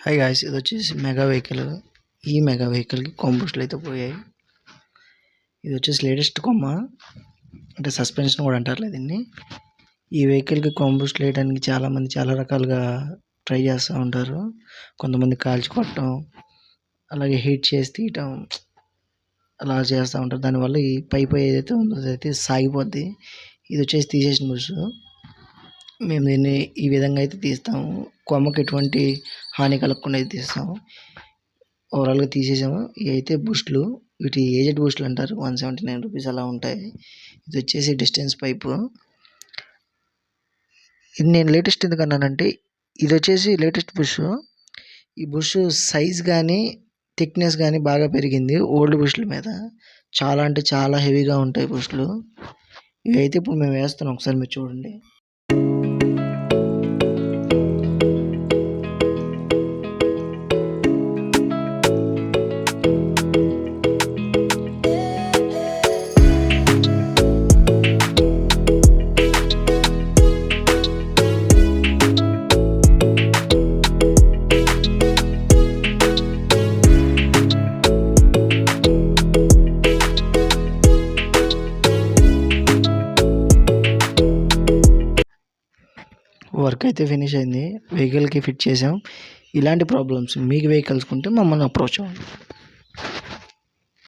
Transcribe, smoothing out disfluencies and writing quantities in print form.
Hi guys, ఇది వచ్చేసి mega vehicle. ఈ మెగా వెహికల్కి కాంబూస్ట్లు అయితే పోయాయి. ఇది వచ్చేసి లేటెస్ట్ కొమ్మ, అంటే సస్పెన్షన్ కూడా అంటారులే దీన్ని. ఈ వెహికల్కి కాంబూస్ట్లు వేయడానికి చాలామంది చాలా రకాలుగా ట్రై చేస్తూ ఉంటారు. కొంతమంది కాల్చుకోవటం, అలాగే హీట్ చేసి తీయటం, అలా చేస్తూ ఉంటారు. దానివల్ల ఈ పైపు ఏదైతే ఉందో అదైతే సాగిపోద్ది. ఇది వచ్చేసి తీసేసిన బుష్. మేము దీన్ని ఈ విధంగా అయితే తీస్తాము. కొమ్మకి ఎటువంటి హాని కలగకుండా అయితే తీస్తాము. ఓవరాల్గా తీసేసాము. ఇవి అయితే బూస్ట్లు, వీటి ఏజెడ్ బూస్ట్లు అంటారు. 179 రూపీస్ అలా ఉంటాయి. ఇది వచ్చేసి డిస్టెన్స్ పైపు. ఇది నేను లేటెస్ట్ ఎందుకన్నానంటే, ఇది వచ్చేసి లేటెస్ట్ బుష్. ఈ బుష్ సైజ్ కానీ థిక్నెస్ కానీ బాగా పెరిగింది ఓల్డ్ బుష్ల మీద. చాలా అంటే చాలా హెవీగా ఉంటాయి బుష్లు. ఇవి అయితే ఇప్పుడు మేము వేస్తున్నాం, ఒకసారి మీరు చూడండి. వర్క్ అయితే ఫినిష్ అయింది. వెహికల్కి ఫిట్ చేసాం. ఇలాంటి ప్రాబ్లమ్స్ మీకు వెహికల్స్ ఉంటే మమ్మల్ని అప్రోచ్ అవ్వండి.